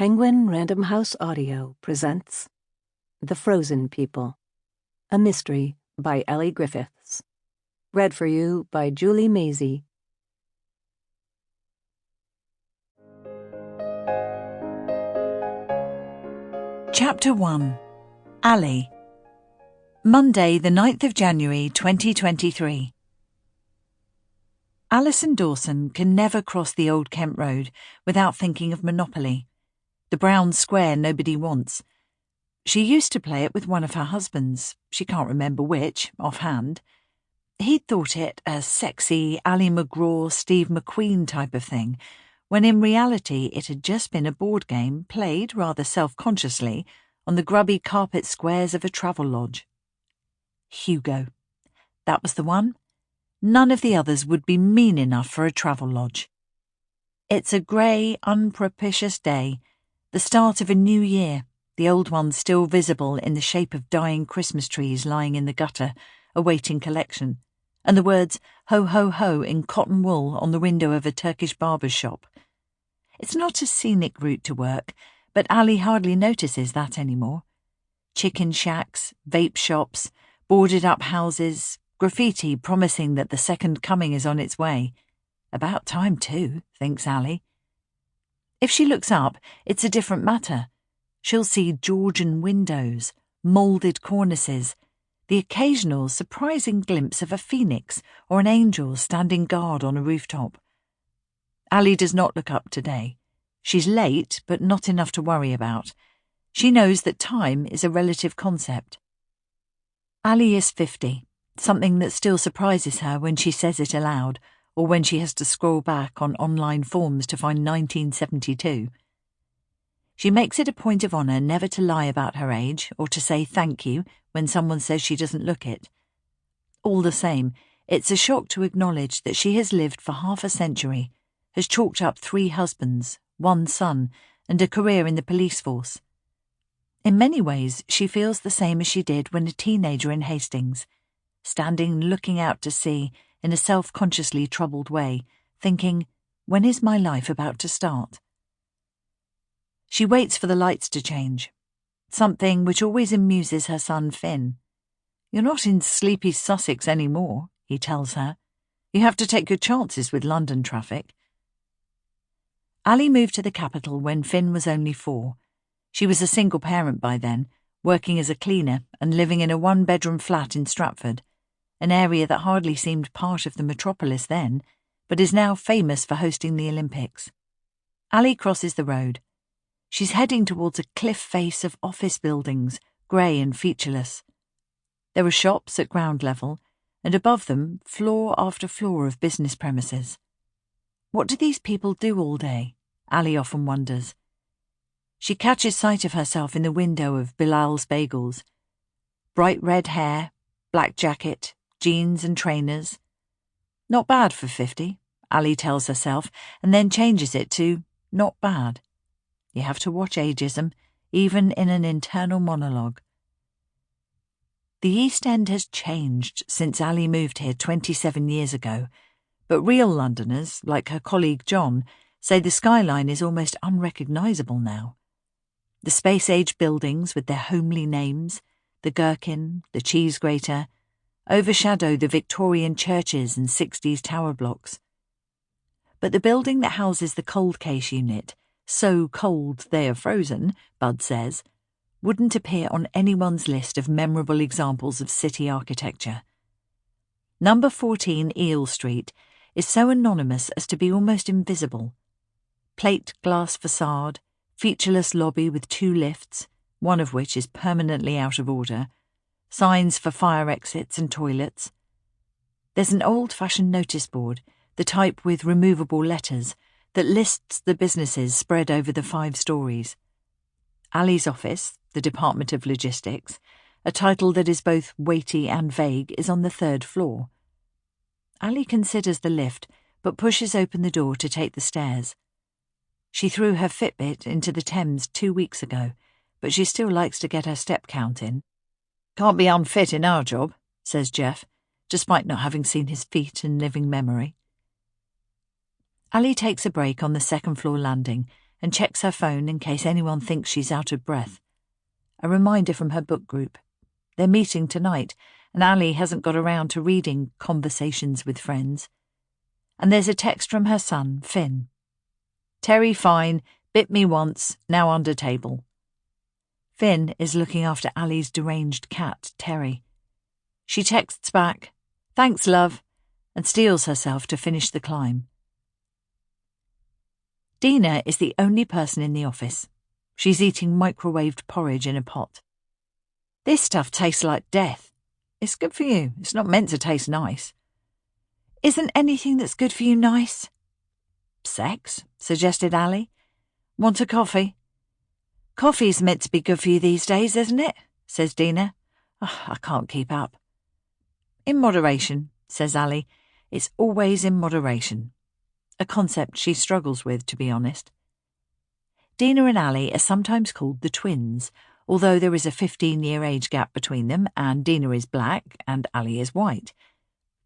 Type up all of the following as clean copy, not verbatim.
Penguin Random House Audio presents The Frozen People, a mystery by Elly Griffiths. Read for you by Julie Maisey. Chapter 1. Ali. Monday, the 9th of January, 2023. Alison Dawson can never cross the Old Kent Road without thinking of Monopoly, the brown square nobody wants. She used to play it with one of her husbands, she can't remember which, offhand. He'd thought it a sexy Ali McGraw, Steve McQueen type of thing, when in reality it had just been a board game played rather self-consciously on the grubby carpet squares of a travel lodge. Hugo. That was the one. None of the others would be mean enough for a travel lodge. It's a grey, unpropitious day, the start of a new year, the old ones still visible in the shape of dying Christmas trees lying in the gutter, awaiting collection, and the words "ho ho ho" in cotton wool on the window of a Turkish barber's shop. It's not a scenic route to work, but Ali hardly notices that anymore. Chicken shacks, vape shops, boarded-up houses, graffiti promising that the second coming is on its way. About time too, thinks Ali. If she looks up, it's a different matter. She'll see Georgian windows, moulded cornices, the occasional surprising glimpse of a phoenix or an angel standing guard on a rooftop. Ali does not look up today. She's late, but not enough to worry about. She knows that time is a relative concept. Ali is 50, something that still surprises her when she says it aloud, or when she has to scroll back on online forms to find 1972. She makes it a point of honour never to lie about her age or to say thank you when someone says she doesn't look it. All the same, it's a shock to acknowledge that she has lived for half a century, has chalked up 3 husbands, 1 son, and a career in the police force. In many ways, she feels the same as she did when a teenager in Hastings, standing looking out to sea in a self-consciously troubled way, thinking, when is my life about to start? She waits for the lights to change, something which always amuses her son Finn. You're not in sleepy Sussex anymore, he tells her. You have to take your chances with London traffic. Ali moved to the capital when Finn was only 4. She was a single parent by then, working as a cleaner and living in a 1-bedroom flat in Stratford, an area that hardly seemed part of the metropolis then, but is now famous for hosting the Olympics. Ali crosses the road. She's heading towards a cliff face of office buildings, grey and featureless. There are shops at ground level, and above them floor after floor of business premises. What do these people do all day? Ali often wonders. She catches sight of herself in the window of Bilal's Bagels. Bright red hair, black jacket, jeans and trainers. Not bad for 50, Ali tells herself, and then changes it to not bad. You have to watch ageism, even in an internal monologue. The East End has changed since Ali moved here 27 years ago, but real Londoners, like her colleague John, say the skyline is almost unrecognisable now. The space-age buildings with their homely names, the Gherkin, the Cheese Grater, overshadow the Victorian churches and 60s tower blocks. But the building that houses the cold case unit, so cold they are frozen, Bud says, wouldn't appear on anyone's list of memorable examples of city architecture. Number 14 Eel Street is so anonymous as to be almost invisible. Plate glass facade, featureless lobby with 2 lifts, one of which is permanently out of order, signs for fire exits and toilets. There's an old-fashioned notice board, the type with removable letters, that lists the businesses spread over the 5 stories. Ali's office, the Department of Logistics, a title that is both weighty and vague, is on the 3rd floor. Ali considers the lift, but pushes open the door to take the stairs. She threw her Fitbit into the Thames 2 weeks ago, but she still likes to get her step count in. Can't be unfit in our job, says Jeff, despite not having seen his feet in living memory. Ali takes a break on the 2nd floor landing and checks her phone in case anyone thinks she's out of breath. A reminder from her book group. They're meeting tonight, and Elly hasn't got around to reading Conversations with Friends. And there's a text from her son, Finn. Terry fine, bit me once, now under table. Finn is looking after Ally's deranged cat, Terry. She texts back, thanks, love, and steels herself to finish the climb. Dina is the only person in the office. She's eating microwaved porridge in a pot. This stuff tastes like death. It's good for you. It's not meant to taste nice. Isn't anything that's good for you nice? Sex, suggested Elly. Want a coffee? Coffee's meant to be good for you these days, isn't it? Says Dina. Oh, I can't keep up. In moderation, says Elly. It's always in moderation. A concept she struggles with, to be honest. Dina and Elly are sometimes called the twins, although there is a 15-year age gap between them, and Dina is black and Elly is white.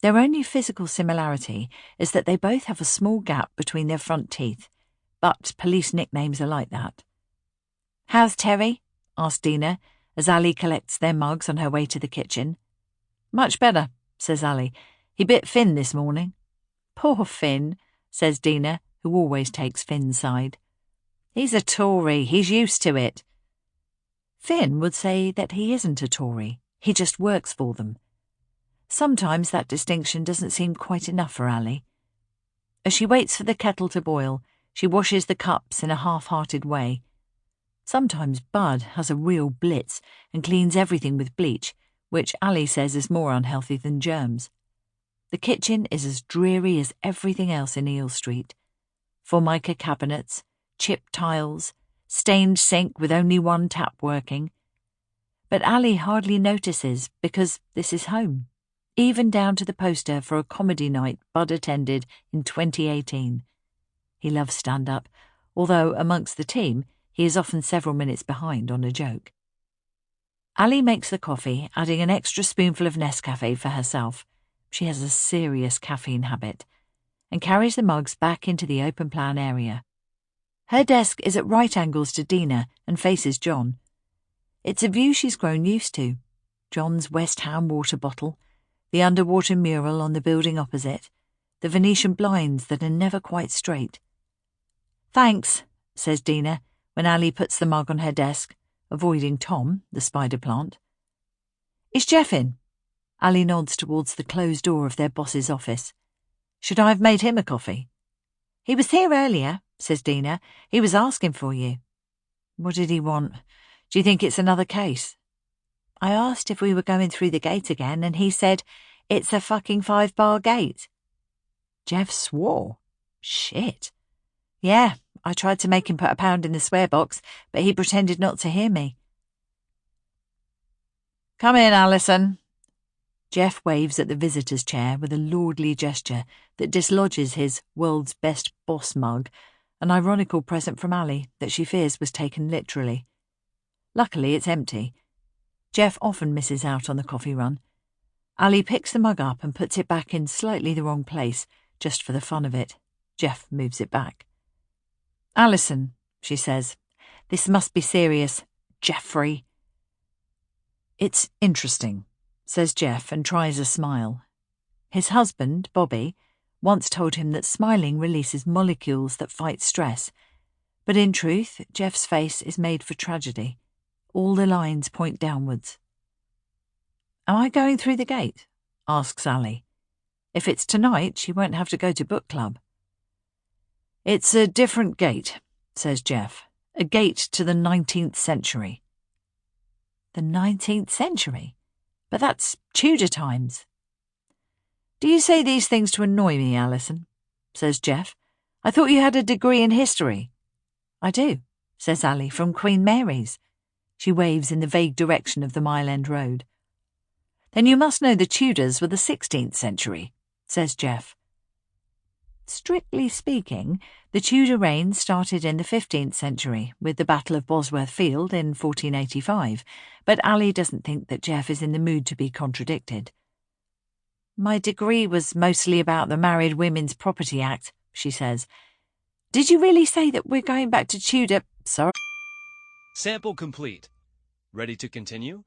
Their only physical similarity is that they both have a small gap between their front teeth, but police nicknames are like that. How's Terry? Asked Dina, as Elly collects their mugs on her way to the kitchen. Much better, says Elly. He bit Finn this morning. Poor Finn, says Dina, who always takes Finn's side. He's a Tory, he's used to it. Finn would say that he isn't a Tory, he just works for them. Sometimes that distinction doesn't seem quite enough for Elly. As she waits for the kettle to boil, she washes the cups in a half-hearted way. Sometimes Bud has a real blitz and cleans everything with bleach, which Elly says is more unhealthy than germs. The kitchen is as dreary as everything else in Eel Street. Formica cabinets, chipped tiles, stained sink with only one tap working. But Elly hardly notices because this is home, even down to the poster for a comedy night Bud attended in 2018. He loves stand-up, although amongst the team he is often several minutes behind on a joke. Elly makes the coffee, adding an extra spoonful of Nescafe for herself. She has a serious caffeine habit, and carries the mugs back into the open-plan area. Her desk is at right angles to Dina and faces John. It's a view she's grown used to. John's West Ham water bottle, the underwater mural on the building opposite, the Venetian blinds that are never quite straight. Thanks, says Dina, when Elly puts the mug on her desk, avoiding Tom, the spider plant. Is Jeff in? Elly nods towards the closed door of their boss's office. Should I have made him a coffee? He was here earlier, says Dina. He was asking for you. What did he want? Do you think it's another case? I asked if we were going through the gate again, and he said, it's a fucking 5-bar gate. Jeff swore. Shit. Yeah, I tried to make him put £1 in the swear box, but he pretended not to hear me. Come in, Alison. Jeff waves at the visitor's chair with a lordly gesture that dislodges his world's best boss mug, an ironical present from Elly that she fears was taken literally. Luckily, it's empty. Jeff often misses out on the coffee run. Elly picks the mug up and puts it back in slightly the wrong place, just for the fun of it. Jeff moves it back. Alison, she says, this must be serious. Jeffrey. It's interesting, says Jeff and tries a smile. His husband, Bobby, once told him that smiling releases molecules that fight stress. But in truth, Jeff's face is made for tragedy. All the lines point downwards. Am I going through the gate? Asks Elly. If it's tonight, she won't have to go to book club. It's a different gate, says Jeff. A gate to the 19th century. The 19th century? But that's Tudor times. Do you say these things to annoy me, Alison? Says Jeff. I thought you had a degree in history. I do, says Elly, from Queen Mary's. She waves in the vague direction of the Mile End Road. Then you must know the Tudors were the 16th century, says Jeff. Strictly speaking, the Tudor reign started in the 15th century with the Battle of Bosworth Field in 1485, but Elly doesn't think that Jeff is in the mood to be contradicted. My degree was mostly about the Married Women's Property Act, she says. Did you really say that we're going back to Tudor? Sorry. Sample complete. Ready to continue?